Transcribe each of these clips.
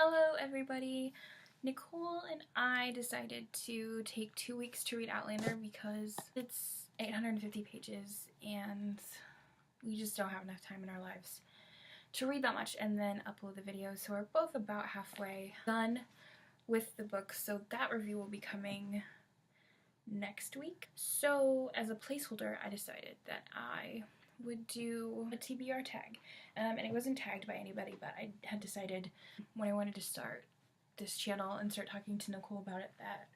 Hello everybody! Nicole and I decided to take 2 weeks to read Outlander because it's 850 pages and we just don't have enough time in our lives to read that much and then upload the video. So we're both about halfway done with the book, so that review will be coming next week. So as a placeholder, I decided that I would do a TBR tag, and it wasn't tagged by anybody, but I had decided when I wanted to start this channel and start talking to Nicole about it that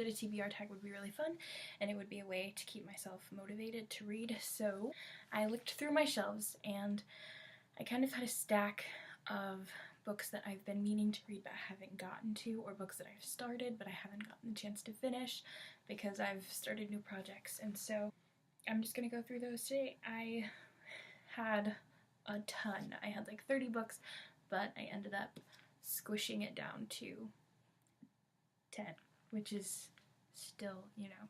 a TBR tag would be really fun and it would be a way to keep myself motivated to read. So I looked through my shelves and I kind of had a stack of books that I've been meaning to read but haven't gotten to, or books that I've started but I haven't gotten the chance to finish because I've started new projects, and so I'm just gonna go through those today. I had a ton. I had like 30 books, but I ended up squishing it down to 10, which is still, you know,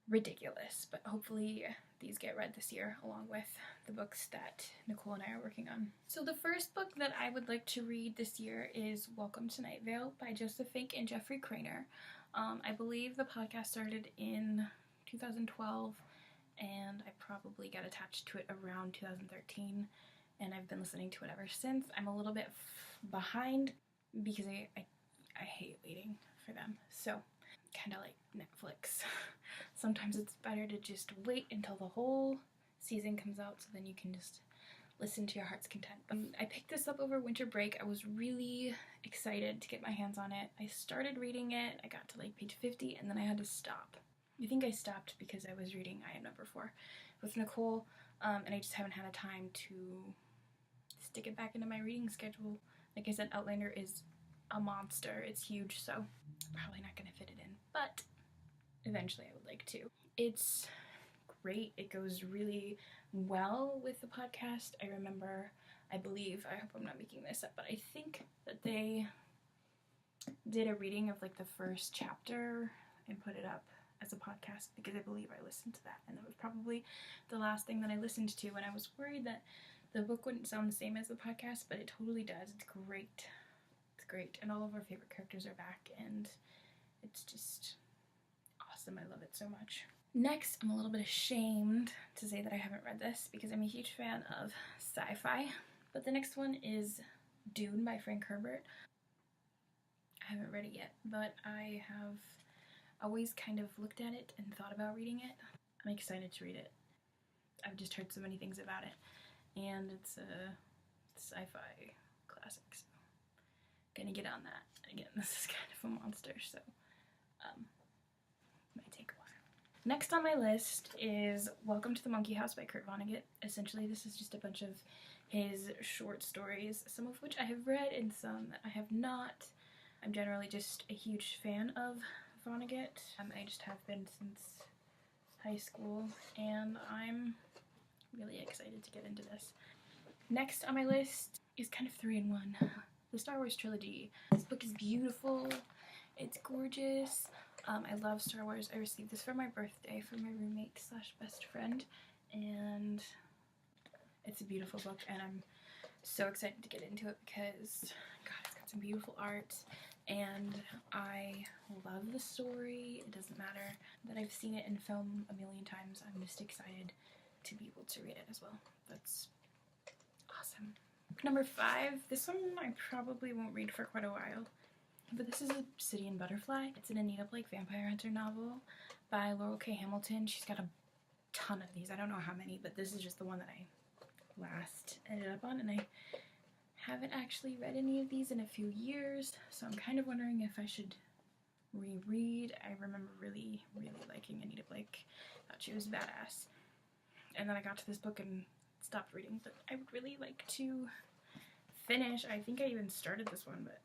ridiculous, but hopefully these get read this year along with the books that Nicole and I are working on. So the first book that I would like to read this year is Welcome to Night Vale by Joseph Fink and Jeffrey Craner. I believe the podcast started in 2012 and I probably got attached to it around 2013 and I've been listening to it ever since. I'm a little bit behind because I hate waiting for them, so kind of like Netflix. Sometimes it's better to just wait until the whole season comes out so then you can just listen to your heart's content. I picked this up over winter break. I was really excited to get my hands on it. I started reading it, I got to like page 50 and then I had to stop. I think I stopped because I was reading I Am Number 4 with Nicole, and I just haven't had a time to stick it back into my reading schedule. Like I said, Outlander is a monster. It's huge, so I'm probably not going to fit it in, but eventually I would like to. It's great. It goes really well with the podcast. I remember, I believe, I hope I'm not making this up, but I think that they did a reading of like the first chapter and put it up as a podcast because I believe I listened to that, and that was probably the last thing that I listened to, and I was worried that the book wouldn't sound the same as the podcast, but it totally does. It's great. It's great, and all of our favorite characters are back, and it's just awesome. I love it so much. Next, I'm a little bit ashamed to say that I haven't read this because I'm a huge fan of sci-fi, but the next one is Dune by Frank Herbert. I haven't read it yet, but I have always kind of looked at it and thought about reading it. I'm excited to read it. I've just heard so many things about it, and it's a sci-fi classic, so I'm gonna get on that. Again, this is kind of a monster, so might take a while. Next on my list is Welcome to the Monkey House by Kurt Vonnegut. Essentially, this is just a bunch of his short stories, some of which I have read and some that I have not. I'm generally just a huge fan of Vonnegut. I just have been since high school, and I'm really excited to get into this. Next on my list is kind of 3 in 1. The Star Wars trilogy. This book is beautiful. It's gorgeous. I love Star Wars. I received this for my birthday from my roommate slash best friend, and it's a beautiful book, and I'm so excited to get into it because, God, it's got some beautiful art, and I love the story. It doesn't matter that I've seen it in film a million times. I'm just excited to be able to read it as well. That's awesome. Number 5, this one I probably won't read for quite a while, but this is Obsidian Butterfly. It's an Anita Blake vampire hunter novel by Laurel K. Hamilton. She's got a ton of these. I don't know how many, but this is just the one that I last ended up on, and I haven't actually read any of these in a few years, so I'm kind of wondering if I should reread. I remember really, really liking Anita Blake. Thought she was badass. And then I got to this book and stopped reading, but I would really like to finish. I think I even started this one, but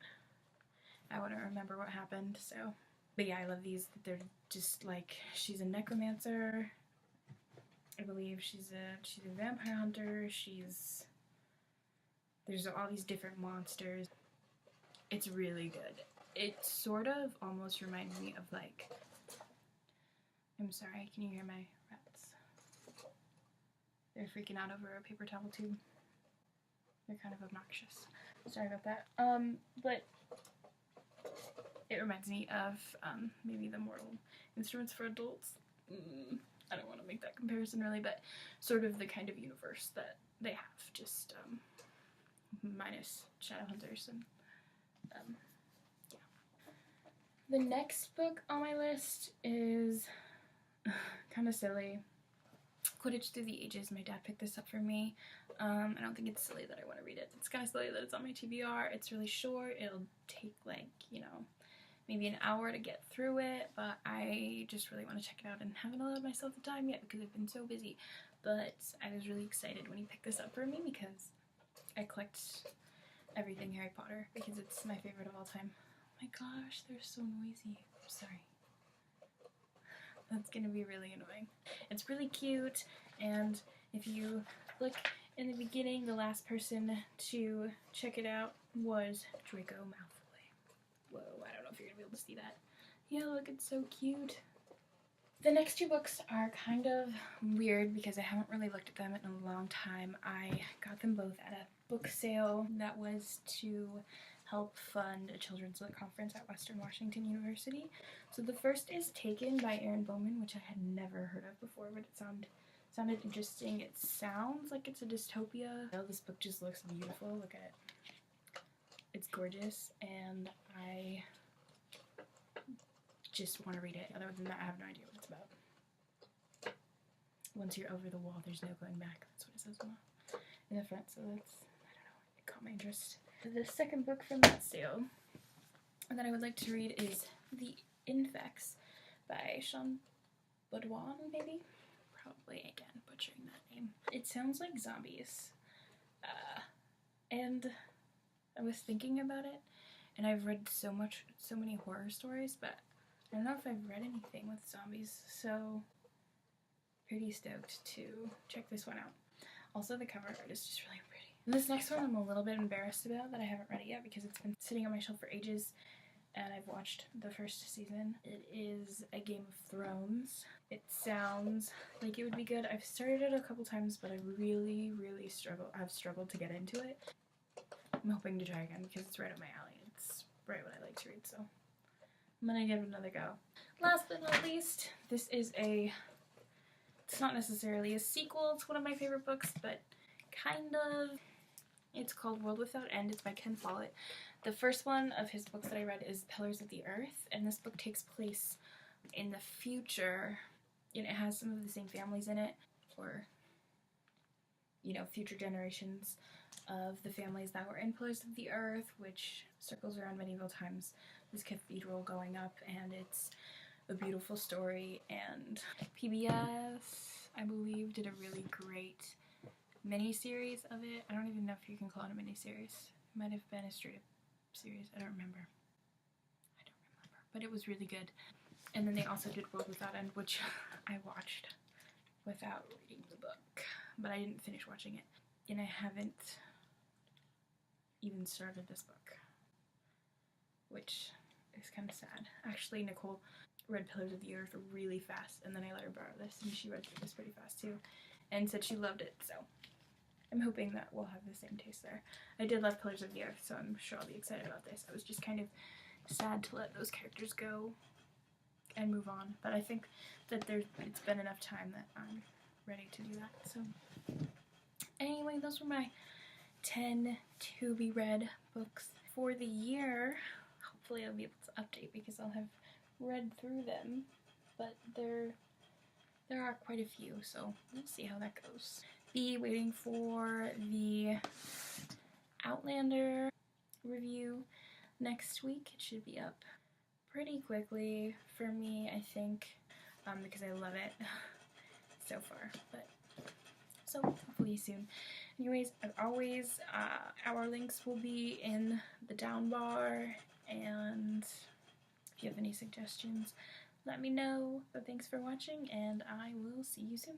I wouldn't remember what happened, so. But yeah, I love these. They're just like, she's a necromancer. I believe she's a vampire hunter. There's all these different monsters. It's really good. It sort of almost reminds me of like, I'm sorry, can you hear my rats? They're freaking out over a paper towel tube. They're kind of obnoxious. Sorry about that. But it reminds me of maybe the Mortal Instruments for Adults. I don't want to make that comparison really, but sort of the kind of universe that they have, just minus Shadowhunters and yeah. The next book on my list is kind of silly. Quidditch Through the Ages. My dad picked this up for me. I don't think it's silly that I want to read it. It's kind of silly that it's on my TBR. It's really short. It'll take like, you know, maybe an hour to get through it, but I just really want to check it out and haven't allowed myself the time yet because I've been so busy. But I was really excited when he picked this up for me because I collect everything Harry Potter because it's my favorite of all time. Oh my gosh, they're so noisy. I'm sorry. That's gonna be really annoying. It's really cute, and if you look in the beginning, the last person to check it out was Draco Malfoy. Whoa, I don't know if you're gonna be able to see that. Yeah, look, it's so cute. The next two books are kind of weird because I haven't really looked at them in a long time. I got them both at a book sale that was to help fund a children's lit conference at Western Washington University. So the first is Taken by Erin Bowman, which I had never heard of before, but it sounded interesting. It sounds like it's a dystopia. Oh, this book just looks beautiful. Look at it. It's gorgeous, and I just want to read it. Other than that, I have no idea what it's about. Once you're over the wall, there's no going back. That's what it says in the front, so that's, I don't know, it caught my interest. The second book from that sale that I would like to read is The Infects by Sean Baudouin, maybe? Probably, again, butchering that name. It sounds like zombies. And I was thinking about it, and I've read so many horror stories, but I don't know if I've read anything with zombies, so pretty stoked to check this one out. Also, the cover art is just really pretty. And this next one I'm a little bit embarrassed about that I haven't read it yet because it's been sitting on my shelf for ages and I've watched the first season. It is A Game of Thrones. It sounds like it would be good. I've started it a couple times, but I really I've struggled to get into it. I'm hoping to try again because it's right up my alley. It's right what I like to read, so I'm gonna give it another go. Last but not least, this is it's not necessarily a sequel to one of my favorite books, but kind of. It's called World Without End. It's by Ken Follett. The first one of his books that I read is Pillars of the Earth, and this book takes place in the future, and it has some of the same families in it, or, you know, future generations of the families that were in Pillars of the Earth, which circles around medieval times, this cathedral going up, and it's a beautiful story, and PBS, I believe, did a really great mini-series of it. I don't even know if you can call it a mini-series. It might have been a straight-up series. I don't remember. But it was really good. And then they also did World Without End, which I watched without reading the book. But I didn't finish watching it. And I haven't even started this book, which is kind of sad. Actually, Nicole read Pillars of the Earth really fast, and then I let her borrow this, and she read through this pretty fast too, and said she loved it, so I'm hoping that we'll have the same taste there. I did love Pillars of the Earth, so I'm sure I'll be excited about this. I was just kind of sad to let those characters go and move on, but I think that it's been enough time that I'm ready to do that. So anyway, those were my 10 to be read books for the year. Hopefully I'll be able to update because I'll have read through them, but there are quite a few, so we'll see how that goes. Be waiting for the Outlander review next week. It should be up pretty quickly for me, I think, because I love it so far, but so hopefully soon. Anyways, as always, our links will be in the down bar, and if you have any suggestions, let me know. But thanks for watching, and I will see you soon.